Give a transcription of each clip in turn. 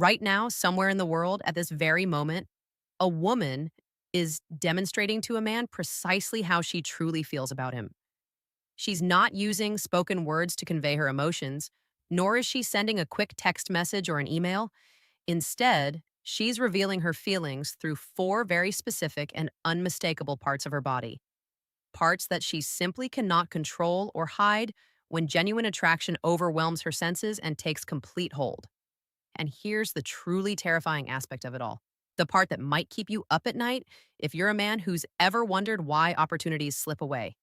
Right now, somewhere in the world, at this very moment, a woman is demonstrating to a man precisely how she truly feels about him. She's not using spoken words to convey her emotions, nor is she sending a quick text message or an email. Instead, she's revealing her feelings through four very specific and unmistakable parts of her body. Parts that she simply cannot control or hide when genuine attraction overwhelms her senses and takes complete hold. And here's the truly terrifying aspect of it all. The part that might keep you up at night if you're a man who's ever wondered why opportunities slip away.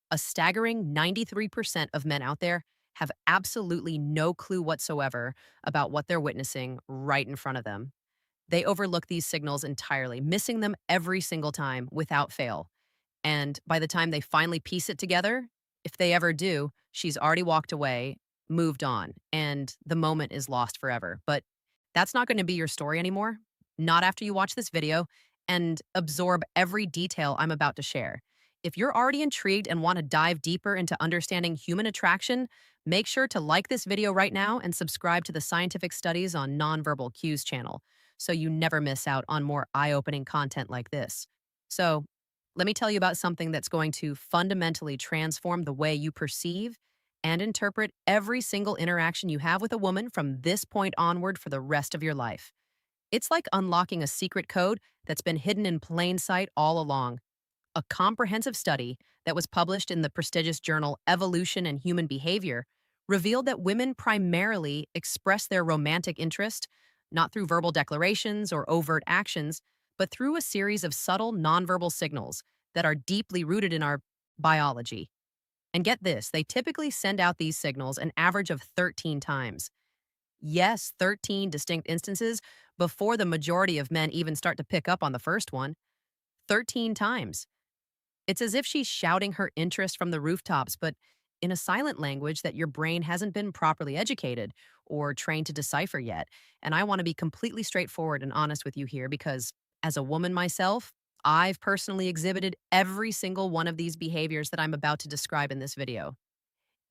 A staggering 93% of men out there have absolutely no clue whatsoever about what they're witnessing right in front of them. They overlook these signals entirely, missing them every single time without fail. And by the time they finally piece it together, if they ever do, she's already walked away, moved on, and the moment is lost forever. But that's not going to be your story anymore. Not after you watch this video and absorb every detail I'm about to share. If you're already intrigued and want to dive deeper into understanding human attraction, make sure to like this video right now and subscribe to the Scientific Studies on Nonverbal Cues channel so you never miss out on more eye-opening content like this. So, let me tell you about something that's going to fundamentally transform the way you perceive and interpret every single interaction you have with a woman from this point onward for the rest of your life. It's like unlocking a secret code that's been hidden in plain sight all along. A comprehensive study that was published in the prestigious journal Evolution and Human Behavior revealed that women primarily express their romantic interest not through verbal declarations or overt actions, but through a series of subtle nonverbal signals that are deeply rooted in our biology. And get this, they typically send out these signals an average of 13 times. Yes, 13 distinct instances before the majority of men even start to pick up on the first one. 13 times. It's as if she's shouting her interest from the rooftops, but in a silent language that your brain hasn't been properly educated or trained to decipher yet. And I want to be completely straightforward and honest with you here because, as a woman myself, I've personally exhibited every single one of these behaviors that I'm about to describe in this video.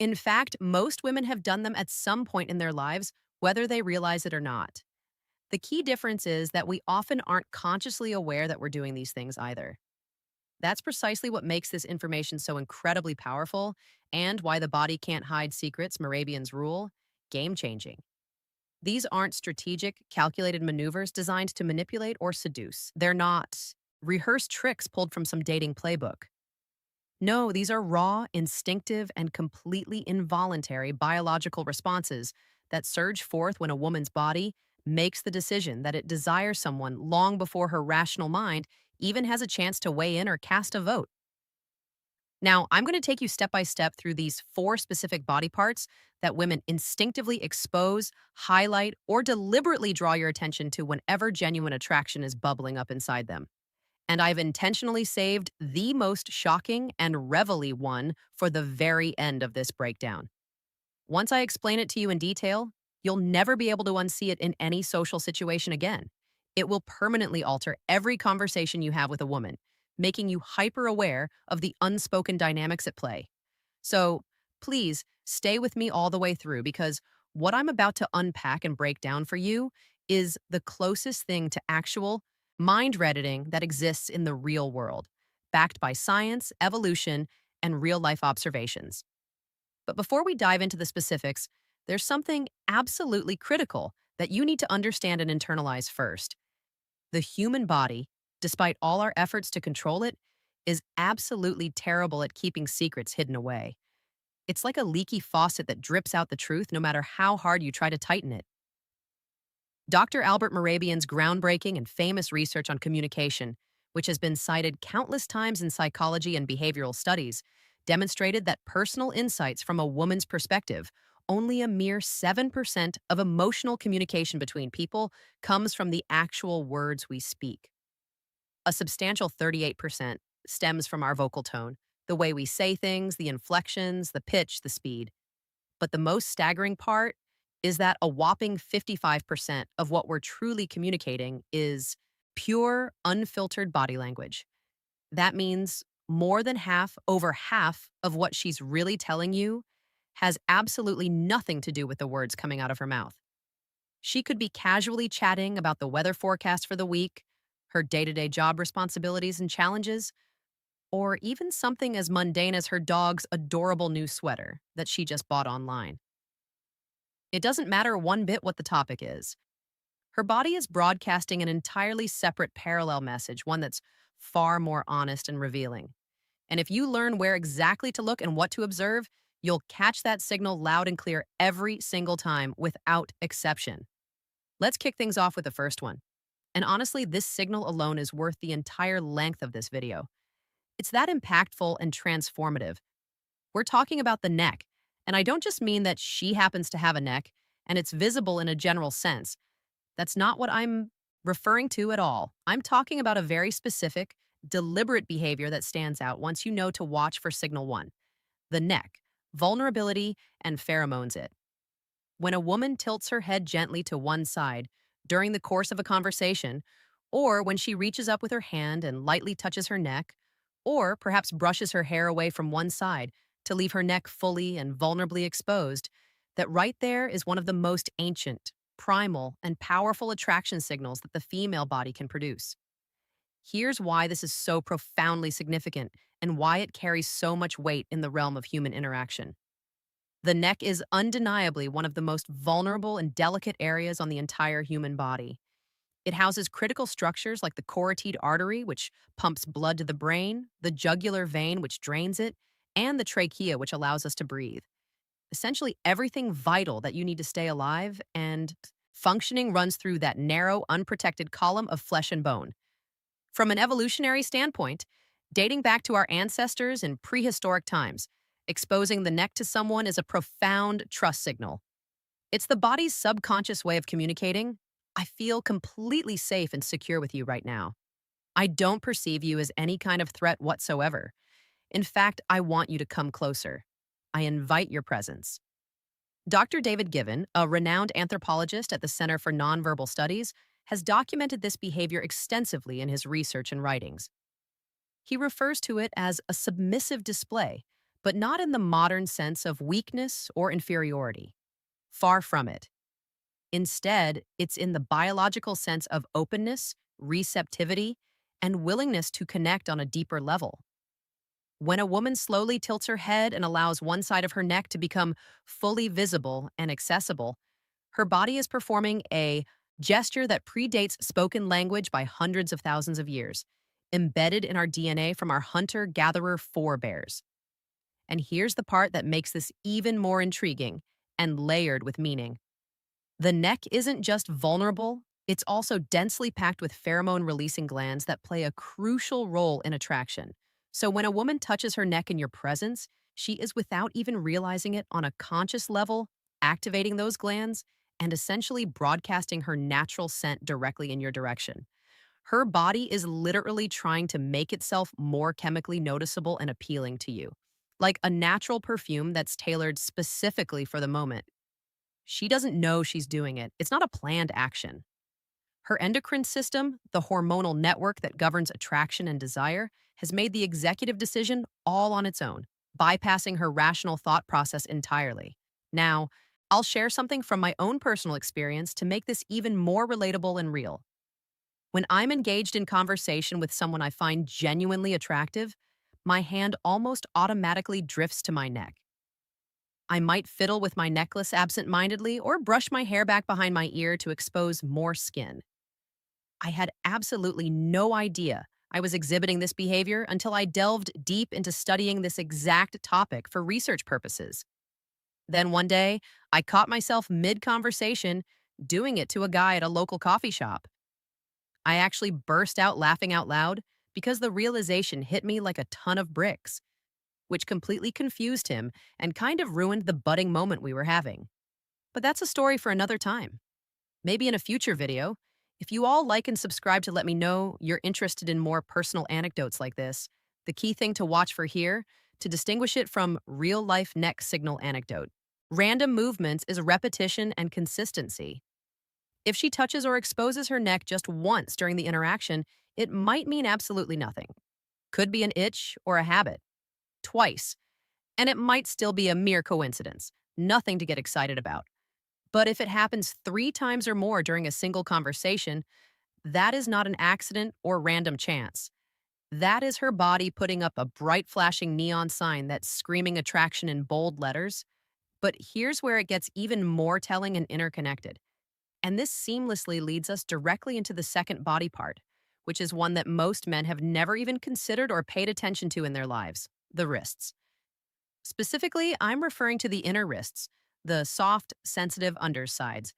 In fact, most women have done them at some point in their lives, whether they realize it or not. The key difference is that we often aren't consciously aware that we're doing these things either. That's precisely what makes this information so incredibly powerful and why the body can't hide secrets, Morabian's rule, game changing. These aren't strategic, calculated maneuvers designed to manipulate or seduce. They're not rehearsed tricks pulled from some dating playbook. No, these are raw, instinctive, and completely involuntary biological responses that surge forth when a woman's body makes the decision that it desires someone long before her rational mind even has a chance to weigh in or cast a vote. Now, I'm going to take you step by step through these four specific body parts that women instinctively expose, highlight, or deliberately draw your attention to whenever genuine attraction is bubbling up inside them. And I've intentionally saved the most shocking and reveille one for the very end of this breakdown. Once I explain it to you in detail, you'll never be able to unsee it in any social situation again. It will permanently alter every conversation you have with a woman, making you hyper aware of the unspoken dynamics at play. So please stay with me all the way through because what I'm about to unpack and break down for you is the closest thing to actual mind redditing that exists in the real world, backed by science, evolution, and real life observations. But before we dive into the specifics, there's something absolutely critical that you need to understand and internalize first. The human body, despite all our efforts to control it, is absolutely terrible at keeping secrets hidden away. It's like a leaky faucet that drips out the truth no matter how hard you try to tighten it. Dr. Albert Morabian's groundbreaking and famous research on communication, which has been cited countless times in psychology and behavioral studies, demonstrated that personal insights from a woman's perspective, only a mere 7% of emotional communication between people comes from the actual words we speak. A substantial 38% stems from our vocal tone, the way we say things, the inflections, the pitch, the speed. But the most staggering part is that a whopping 55% of what we're truly communicating is pure, unfiltered body language. That means more than half, over half of what she's really telling you has absolutely nothing to do with the words coming out of her mouth. She could be casually chatting about the weather forecast for the week, her day to day job responsibilities and challenges, or even something as mundane as her dog's adorable new sweater that she just bought online. It doesn't matter one bit what the topic is. Her body is broadcasting an entirely separate parallel message, one that's far more honest and revealing. And if you learn where exactly to look and what to observe, you'll catch that signal loud and clear every single time without exception. Let's kick things off with the first one. And honestly, this signal alone is worth the entire length of this video. It's that impactful and transformative. We're talking about the neck. And I don't just mean that she happens to have a neck and it's visible in a general sense. That's not what I'm referring to at all. I'm talking about a very specific, deliberate behavior that stands out once you know to watch for signal one: the neck, vulnerability, and pheromones it. When a woman tilts her head gently to one side during the course of a conversation, or when she reaches up with her hand and lightly touches her neck, or perhaps brushes her hair away from one side to leave her neck fully and vulnerably exposed, that right there is one of the most ancient, primal, and powerful attraction signals that the female body can produce. Here's why this is so profoundly significant and why it carries so much weight in the realm of human interaction. The neck is undeniably one of the most vulnerable and delicate areas on the entire human body. It houses critical structures like the carotid artery, which pumps blood to the brain, the jugular vein, which drains it, and the trachea, which allows us to breathe. Essentially, everything vital that you need to stay alive and functioning runs through that narrow, unprotected column of flesh and bone. From an evolutionary standpoint, dating back to our ancestors in prehistoric times, exposing the neck to someone is a profound trust signal. It's the body's subconscious way of communicating: I feel completely safe and secure with you right now. I don't perceive you as any kind of threat whatsoever. In fact, I want you to come closer. I invite your presence. Dr. David Given, a renowned anthropologist at the Center for Nonverbal Studies, has documented this behavior extensively in his research and writings. He refers to it as a submissive display, but not in the modern sense of weakness or inferiority. Far from it. Instead, it's in the biological sense of openness, receptivity, and willingness to connect on a deeper level. When a woman slowly tilts her head and allows one side of her neck to become fully visible and accessible, her body is performing a gesture that predates spoken language by hundreds of thousands of years, embedded in our DNA from our hunter-gatherer forebears. And here's the part that makes this even more intriguing and layered with meaning. The neck isn't just vulnerable, it's also densely packed with pheromone-releasing glands that play a crucial role in attraction. So when a woman touches her neck in your presence, she is, without even realizing it on a conscious level, activating those glands and essentially broadcasting her natural scent directly in your direction. Her body is literally trying to make itself more chemically noticeable and appealing to you, like a natural perfume that's tailored specifically for the moment. She doesn't know she's doing it. It's not a planned action. Her endocrine system, the hormonal network that governs attraction and desire, has made the executive decision all on its own, bypassing her rational thought process entirely. Now, I'll share something from my own personal experience to make this even more relatable and real. When I'm engaged in conversation with someone I find genuinely attractive, my hand almost automatically drifts to my neck. I might fiddle with my necklace absent-mindedly or brush my hair back behind my ear to expose more skin. I had absolutely no idea I was exhibiting this behavior until I delved deep into studying this exact topic for research purposes. Then one day, I caught myself mid-conversation doing it to a guy at a local coffee shop. I actually burst out laughing out loud because the realization hit me like a ton of bricks, which completely confused him and kind of ruined the budding moment we were having. But that's a story for another time. Maybe in a future video. If you all like and subscribe to let me know you're interested in more personal anecdotes like this, the key thing to watch for here, to distinguish it from real-life neck signal anecdote. Random movements is repetition and consistency. If she touches or exposes her neck just once during the interaction, it might mean absolutely nothing. Could be an itch or a habit. Twice, and it might still be a mere coincidence. Nothing to get excited about. But if it happens 3 times or more during a single conversation, that is not an accident or random chance. That is her body putting up a bright flashing neon sign that's screaming attraction in bold letters. But here's where it gets even more telling and interconnected. And this seamlessly leads us directly into the second body part, which is one that most men have never even considered or paid attention to in their lives: the wrists. Specifically, I'm referring to the inner wrists, the soft, sensitive undersides.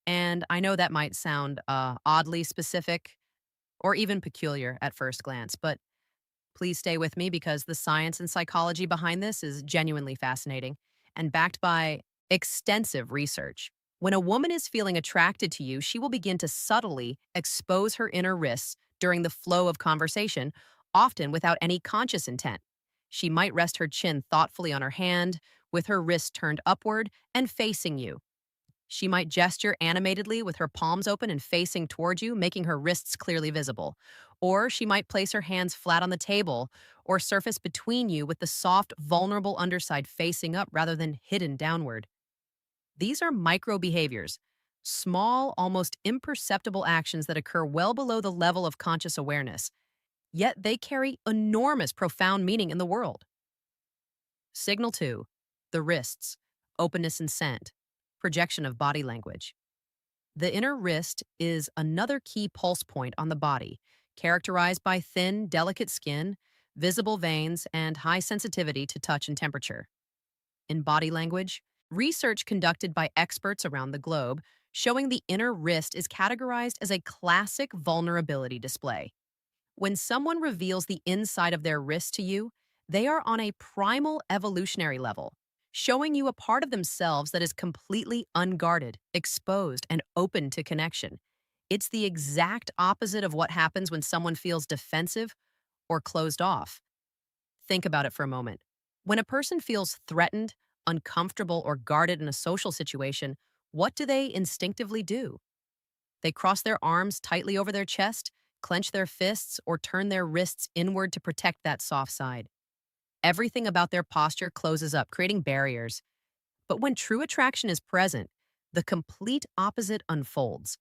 And I know that might sound oddly specific or even peculiar at first glance, but please stay with me because the science and psychology behind this is genuinely fascinating and backed by extensive research. When a woman is feeling attracted to you, she will begin to subtly expose her inner wrists during the flow of conversation, often without any conscious intent. She might rest her chin thoughtfully on her hand, with her wrist turned upward and facing you. She might gesture animatedly with her palms open and facing toward you, making her wrists clearly visible. Or she might place her hands flat on the table or surface between you with the soft, vulnerable underside facing up rather than hidden downward. These are micro behaviors, small, almost imperceptible actions that occur well below the level of conscious awareness, yet they carry enormous, profound meaning in the world. Signal 2, the wrists, openness and scent, projection of body language. The inner wrist is another key pulse point on the body, characterized by thin, delicate skin, visible veins, and high sensitivity to touch and temperature. In body language, research conducted by experts around the globe showing the inner wrist is categorized as a classic vulnerability display. When someone reveals the inside of their wrist to you, they are on a primal evolutionary level, showing you a part of themselves that is completely unguarded, exposed, and open to connection. It's the exact opposite of what happens when someone feels defensive or closed off. Think about it for a moment. When a person feels threatened, uncomfortable, or guarded in a social situation, what do they instinctively do? They cross their arms tightly over their chest, clench their fists, or turn their wrists inward to protect that soft side. Everything about their posture closes up, creating barriers. But when true attraction is present, the complete opposite unfolds.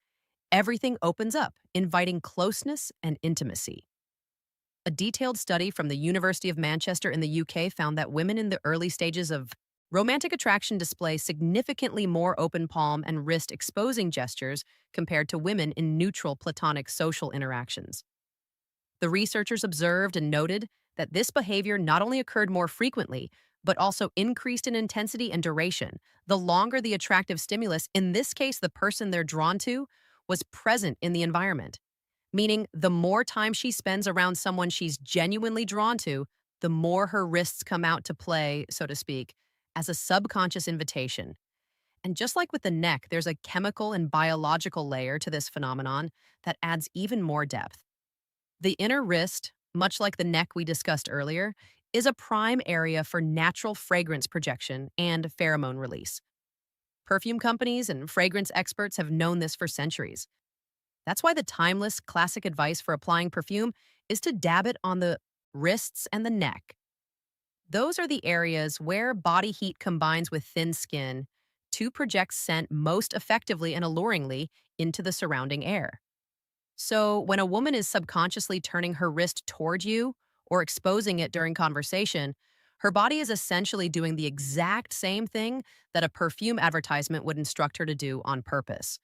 Everything opens up, inviting closeness and intimacy. A detailed study from the University of Manchester in the UK found that women in the early stages of romantic attraction display significantly more open palm and wrist exposing gestures compared to women in neutral platonic social interactions. The researchers observed and noted that this behavior not only occurred more frequently, but also increased in intensity and duration. The longer the attractive stimulus, in this case, the person they're drawn to, was present in the environment. Meaning, the more time she spends around someone she's genuinely drawn to, the more her wrists come out to play, so to speak, as a subconscious invitation. And just like with the neck, there's a chemical and biological layer to this phenomenon that adds even more depth. The inner wrist, much like the neck we discussed earlier, is a prime area for natural fragrance projection and pheromone release. Perfume companies and fragrance experts have known this for centuries. That's why the timeless classic advice for applying perfume is to dab it on the wrists and the neck. Those are the areas where body heat combines with thin skin to project scent most effectively and alluringly into the surrounding air. So, when a woman is subconsciously turning her wrist toward you or exposing it during conversation, her body is essentially doing the exact same thing that a perfume advertisement would instruct her to do on purpose.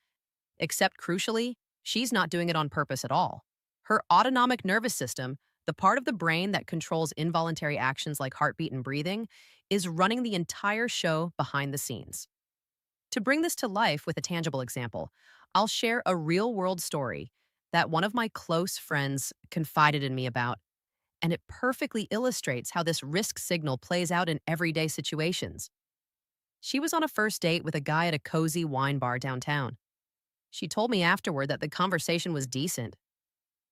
Except crucially, she's not doing it on purpose at all. Her autonomic nervous system, the part of the brain that controls involuntary actions like heartbeat and breathing, is running the entire show behind the scenes. To bring this to life with a tangible example, I'll share a real world story that one of my close friends confided in me about, and it perfectly illustrates how this risk signal plays out in everyday situations. She was on a first date with a guy at a cozy wine bar downtown. She told me afterward that the conversation was decent.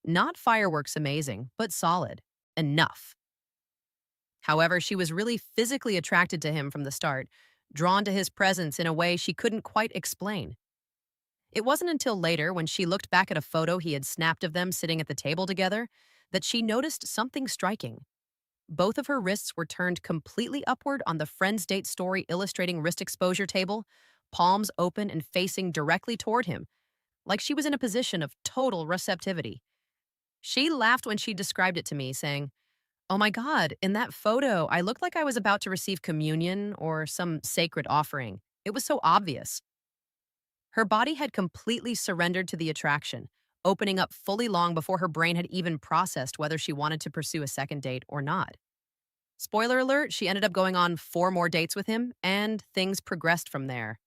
Not fireworks amazing, but solid. Enough. However, she was really physically attracted to him from the start, drawn to his presence in a way she couldn't quite explain. It wasn't until later, when she looked back at a photo he had snapped of them sitting at the table together, that she noticed something striking. Both of her wrists were turned completely upward on the Friends Date Story illustrating wrist exposure table, palms open and facing directly toward him, like she was in a position of total receptivity. She laughed when she described it to me, saying, "Oh my God, in that photo, I looked like I was about to receive communion or some sacred offering. It was so obvious." Her body had completely surrendered to the attraction, opening up fully long before her brain had even processed whether she wanted to pursue a second date or not. Spoiler alert, she ended up going on 4 more dates with him, and things progressed from there.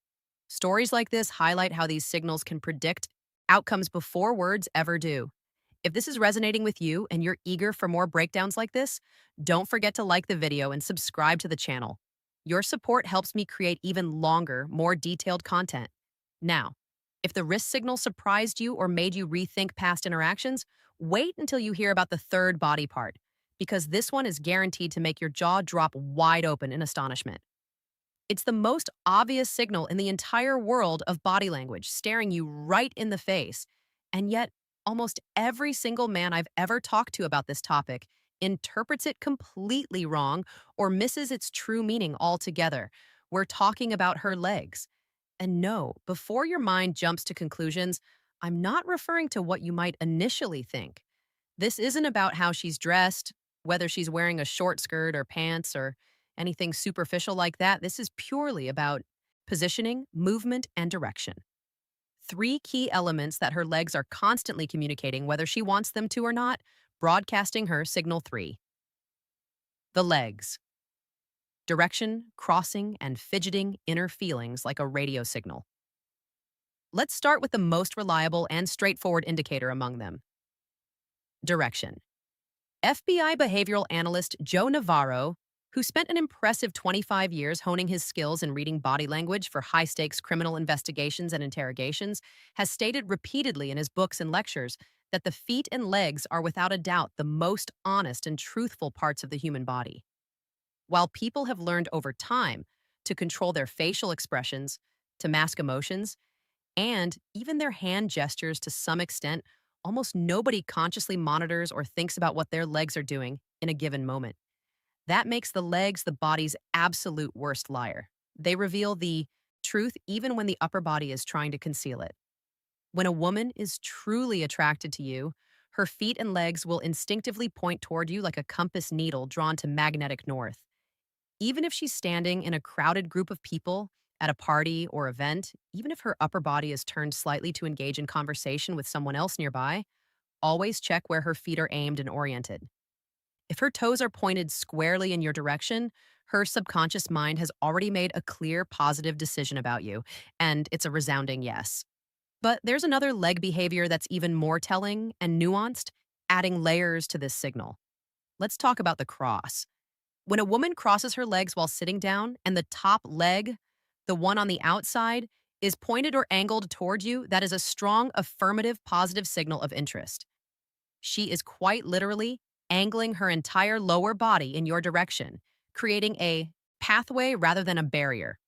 Stories like this highlight how these signals can predict outcomes before words ever do. If this is resonating with you and you're eager for more breakdowns like this, don't forget to like the video and subscribe to the channel. Your support helps me create even longer, more detailed content. Now, if the wrist signal surprised you or made you rethink past interactions, wait until you hear about the third body part, because this one is guaranteed to make your jaw drop wide open in astonishment. It's the most obvious signal in the entire world of body language, staring you right in the face. And yet, almost every single man I've ever talked to about this topic interprets it completely wrong or misses its true meaning altogether. We're talking about her legs. And no, before your mind jumps to conclusions, I'm not referring to what you might initially think. This isn't about how she's dressed, whether she's wearing a short skirt or pants or anything superficial like that. This is purely about positioning, movement, and direction. 3 key elements that her legs are constantly communicating, whether she wants them to or not, broadcasting her signal 3. The legs. Direction, crossing, and fidgeting inner feelings like a radio signal. Let's start with the most reliable and straightforward indicator among them: direction. FBI behavioral analyst Joe Navarro, who spent an impressive 25 years honing his skills in reading body language for high stakes criminal investigations and interrogations, has stated repeatedly in his books and lectures that the feet and legs are without a doubt the most honest and truthful parts of the human body. While people have learned over time to control their facial expressions, to mask emotions, and even their hand gestures to some extent, almost nobody consciously monitors or thinks about what their legs are doing in a given moment. That makes the legs the body's absolute worst liar. They reveal the truth even when the upper body is trying to conceal it. When a woman is truly attracted to you, her feet and legs will instinctively point toward you like a compass needle drawn to magnetic north. Even if she's standing in a crowded group of people at a party or event, even if her upper body is turned slightly to engage in conversation with someone else nearby, always check where her feet are aimed and oriented. If her toes are pointed squarely in your direction, her subconscious mind has already made a clear, positive decision about you, and it's a resounding yes. But there's another leg behavior that's even more telling and nuanced, adding layers to this signal. Let's talk about the cross. When a woman crosses her legs while sitting down and the top leg, the one on the outside, is pointed or angled toward you, that is a strong, affirmative, positive signal of interest. She is quite literally angling her entire lower body in your direction, creating a pathway rather than a barrier.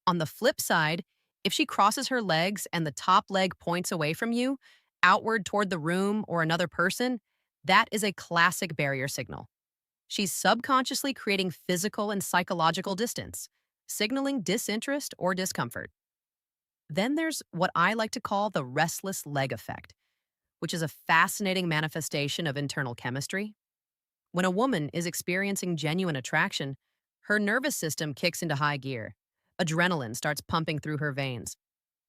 On the flip side, if she crosses her legs and the top leg points away from you, outward toward the room or another person, that is a classic barrier signal. She's subconsciously creating physical and psychological distance, signaling disinterest or discomfort. Then there's what I like to call the restless leg effect, which is a fascinating manifestation of internal chemistry. When a woman is experiencing genuine attraction, her nervous system kicks into high gear. Adrenaline starts pumping through her veins.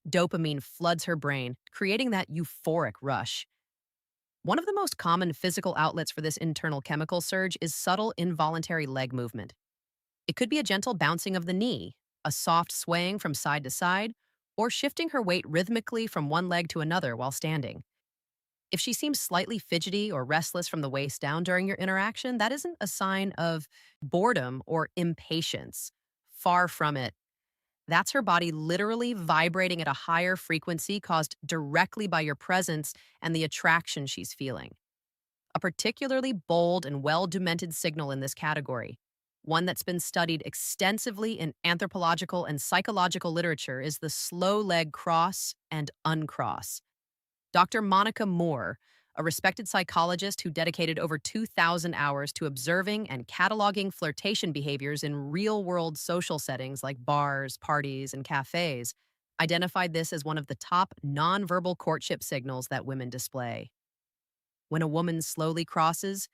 Dopamine floods her brain, creating that euphoric rush. One of the most common physical outlets for this internal chemical surge is subtle involuntary leg movement. It could be a gentle bouncing of the knee, a soft swaying from side to side, or shifting her weight rhythmically from one leg to another while standing. If she seems slightly fidgety or restless from the waist down during your interaction, that isn't a sign of boredom or impatience. Far from it. That's her body literally vibrating at a higher frequency caused directly by your presence and the attraction she's feeling. A particularly bold and well-documented signal in this category, one that's been studied extensively in anthropological and psychological literature, is the slow leg cross and uncross. Dr. Monica Moore, a respected psychologist who dedicated over 2,000 hours to observing and cataloging flirtation behaviors in real world social settings like bars, parties, and cafes, identified this as one of the top nonverbal courtship signals that women display. When a woman slowly crosses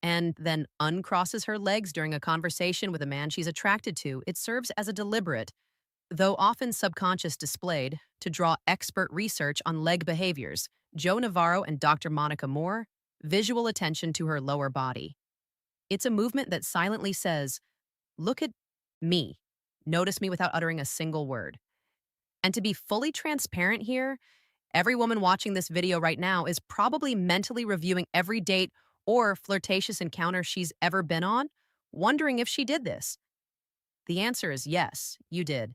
and then uncrosses her legs during a conversation with a man she's attracted to, it serves as a deliberate, though often subconscious, displayed to draw expert research on leg behaviors. Joe Navarro and Dr. Monica Moore, visual attention to her lower body. It's a movement that silently says, look at me. Notice me without uttering a single word. And to be fully transparent here, every woman watching this video right now is probably mentally reviewing every date or flirtatious encounter she's ever been on, wondering if she did this. The answer is yes, you did.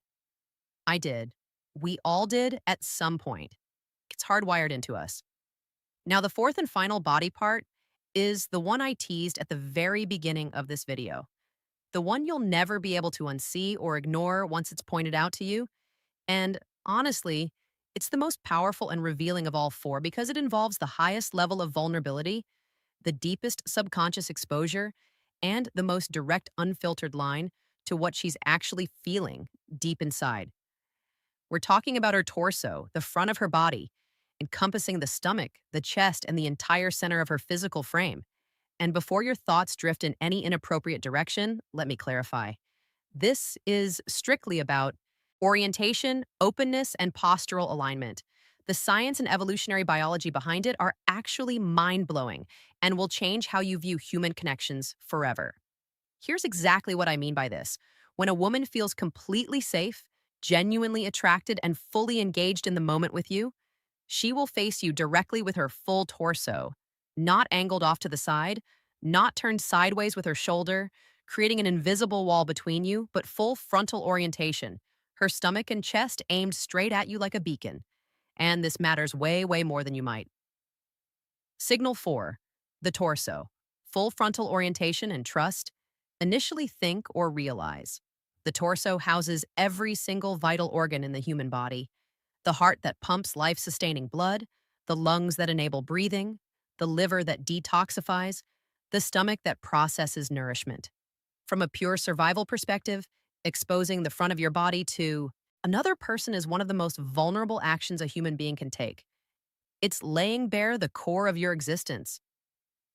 I did. We all did at some point. It's hardwired into us. Now, the fourth and final body part is the one I teased at the very beginning of this video. The one you'll never be able to unsee or ignore once it's pointed out to you. And honestly, it's the most powerful and revealing of all four because it involves the highest level of vulnerability, the deepest subconscious exposure, and the most direct, unfiltered line to what she's actually feeling deep inside. We're talking about her torso, the front of her body, encompassing the stomach, the chest, and the entire center of her physical frame. And before your thoughts drift in any inappropriate direction, let me clarify. This is strictly about orientation, openness, and postural alignment. The science and evolutionary biology behind it are actually mind blowing and will change how you view human connections forever. Here's exactly what I mean by this. When a woman feels completely safe, genuinely attracted, and fully engaged in the moment with you, she will face you directly with her full torso, not angled off to the side, not turned sideways with her shoulder, creating an invisible wall between you, but full frontal orientation, her stomach and chest aimed straight at you like a beacon. And this matters way, way more than you might. Signal 4, the torso. Full frontal orientation and trust. Initially think or realize. The torso houses every single vital organ in the human body. The heart that pumps life-sustaining blood, the lungs that enable breathing, the liver that detoxifies, the stomach that processes nourishment. From a pure survival perspective, exposing the front of your body to another person is one of the most vulnerable actions a human being can take. It's laying bare the core of your existence.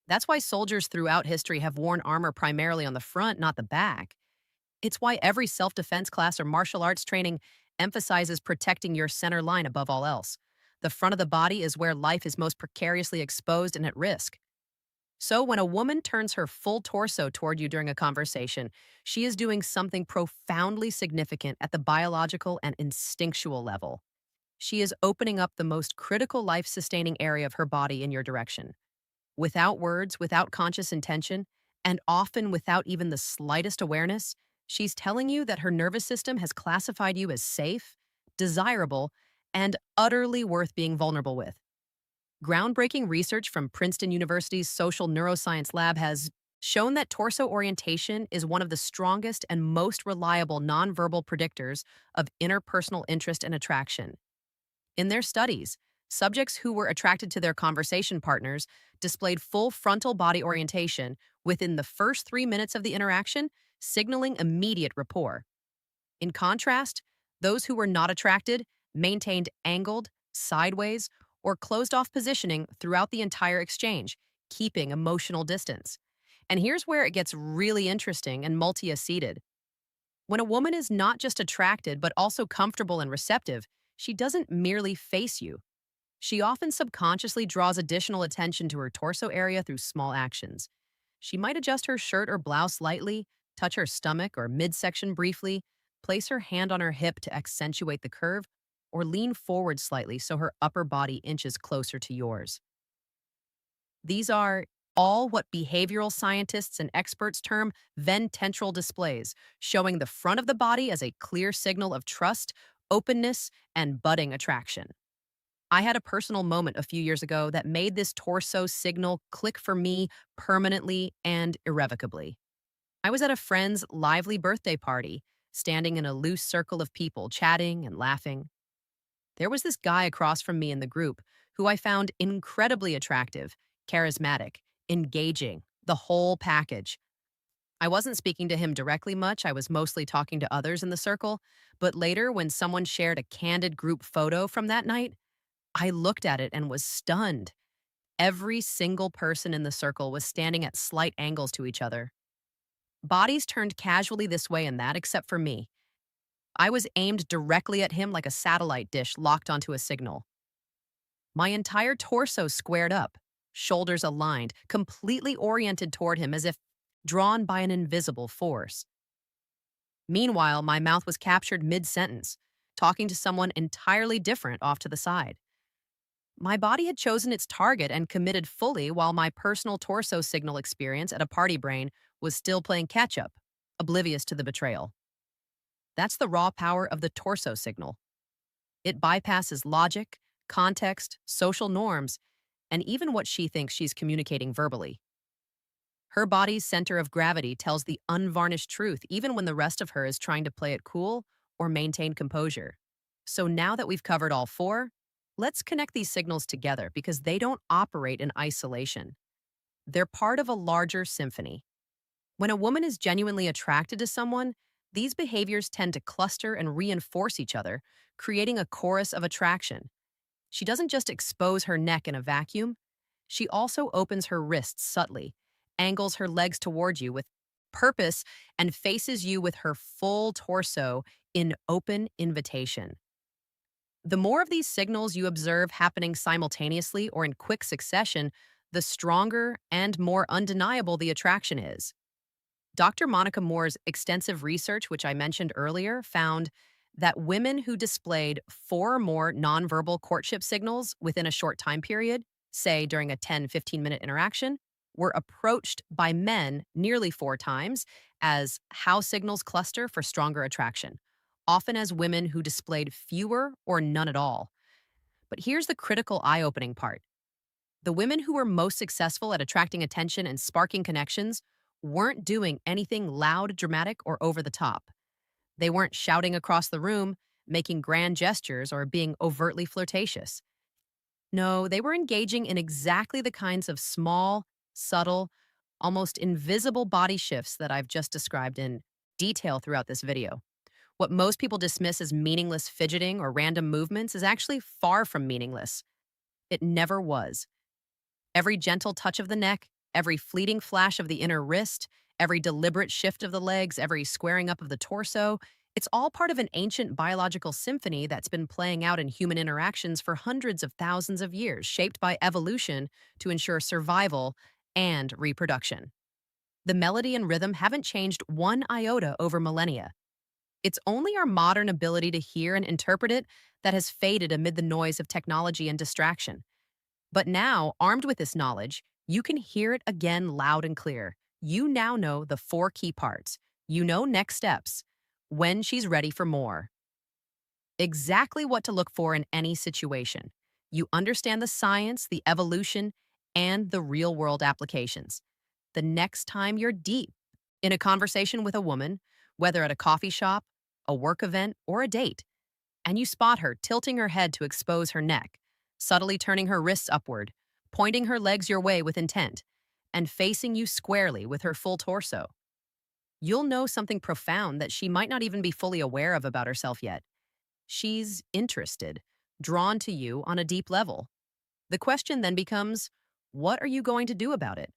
That's why soldiers throughout history have worn armor primarily on the front, not the back. It's why every self-defense class or martial arts training emphasizes protecting your center line above all else. The front of the body is where life is most precariously exposed and at risk. So when a woman turns her full torso toward you during a conversation, she is doing something profoundly significant at the biological and instinctual level. She is opening up the most critical life-sustaining area of her body in your direction. Without words, without conscious intention, and often without even the slightest awareness, she's telling you that her nervous system has classified you as safe, desirable, and utterly worth being vulnerable with. Groundbreaking research from Princeton University's Social Neuroscience Lab has shown that torso orientation is one of the strongest and most reliable nonverbal predictors of interpersonal interest and attraction. In their studies, subjects who were attracted to their conversation partners displayed full frontal body orientation within the first 3 minutes of the interaction, signaling immediate rapport. In contrast, those who were not attracted maintained angled, sideways, or closed-off positioning throughout the entire exchange, keeping emotional distance. And here's where it gets really interesting and multi-seated. When a woman is not just attracted but also comfortable and receptive, she doesn't merely face you. She often subconsciously draws additional attention to her torso area through small actions. She might adjust her shirt or blouse lightly, touch her stomach or midsection briefly, place her hand on her hip to accentuate the curve, or lean forward slightly so her upper body inches closer to yours. These are all what behavioral scientists and experts term ventral displays, showing the front of the body as a clear signal of trust, openness, and budding attraction. I had a personal moment a few years ago that made this torso signal click for me permanently and irrevocably. I was at a friend's lively birthday party, standing in a loose circle of people, chatting and laughing. There was this guy across from me in the group who I found incredibly attractive, charismatic, engaging, the whole package. I wasn't speaking to him directly much, I was mostly talking to others in the circle, but later when someone shared a candid group photo from that night, I looked at it and was stunned. Every single person in the circle was standing at slight angles to each other. Bodies turned casually this way and that, except for me. I was aimed directly at him like a satellite dish locked onto a signal. My entire torso squared up, shoulders aligned, completely oriented toward him as if drawn by an invisible force. Meanwhile, my mouth was captured mid sentence, talking to someone entirely different off to the side. My body had chosen its target and committed fully while my personal torso signal experience at a party brain was still playing catch up, oblivious to the betrayal. That's the raw power of the torso signal. It bypasses logic, context, social norms, and even what she thinks she's communicating verbally. Her body's center of gravity tells the unvarnished truth, even when the rest of her is trying to play it cool or maintain composure. So now that we've covered all four, let's connect these signals together because they don't operate in isolation. They're part of a larger symphony. When a woman is genuinely attracted to someone, these behaviors tend to cluster and reinforce each other, creating a chorus of attraction. She doesn't just expose her neck in a vacuum, she also opens her wrists subtly, angles her legs toward you with purpose, and faces you with her full torso in open invitation. The more of these signals you observe happening simultaneously or in quick succession, the stronger and more undeniable the attraction is. Dr. Monica Moore's extensive research, which I mentioned earlier, found that women who displayed four or more nonverbal courtship signals within a short time period, say during a 10-15-minute interaction, were approached by men nearly four times as how signals cluster for stronger attraction, often as women who displayed fewer or none at all. But here's the critical eye-opening part. The women who were most successful at attracting attention and sparking connections weren't doing anything loud, dramatic, or over the top. They weren't shouting across the room, making grand gestures, or being overtly flirtatious. No, they were engaging in exactly the kinds of small, subtle, almost invisible body shifts that I've just described in detail throughout this video. What most people dismiss as meaningless fidgeting or random movements is actually far from meaningless. It never was. Every gentle touch of the neck, every fleeting flash of the inner wrist, every deliberate shift of the legs, every squaring up of the torso, it's all part of an ancient biological symphony that's been playing out in human interactions for hundreds of thousands of years, shaped by evolution to ensure survival and reproduction. The melody and rhythm haven't changed one iota over millennia. It's only our modern ability to hear and interpret it that has faded amid the noise of technology and distraction. But now, armed with this knowledge, you can hear it again loud and clear. You now know the four key parts. You know next steps, when she's ready for more, exactly what to look for in any situation. You understand the science, the evolution, and the real-world applications. The next time you're deep in a conversation with a woman, whether at a coffee shop, a work event, or a date, and you spot her tilting her head to expose her neck, subtly turning her wrists upward, pointing her legs your way with intent, and facing you squarely with her full torso, you'll know something profound that she might not even be fully aware of about herself yet. She's interested, drawn to you on a deep level. The question then becomes, what are you going to do about it?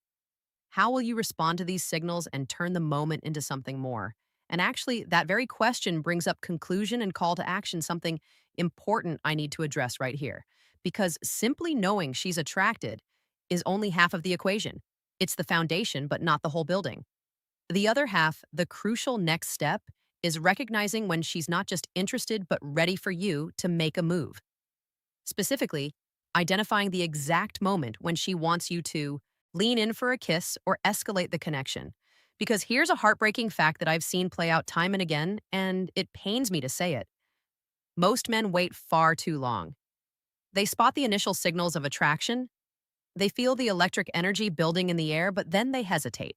How will you respond to these signals and turn the moment into something more? And actually, that very question brings up conclusion and call to action, something important I need to address right here. Because simply knowing she's attracted is only half of the equation. It's the foundation, but not the whole building. The other half, the crucial next step, is recognizing when she's not just interested, but ready for you to make a move. Specifically, identifying the exact moment when she wants you to lean in for a kiss or escalate the connection. Because here's a heartbreaking fact that I've seen play out time and again, and it pains me to say it. Most men wait far too long. They spot the initial signals of attraction, they feel the electric energy building in the air, but then they hesitate.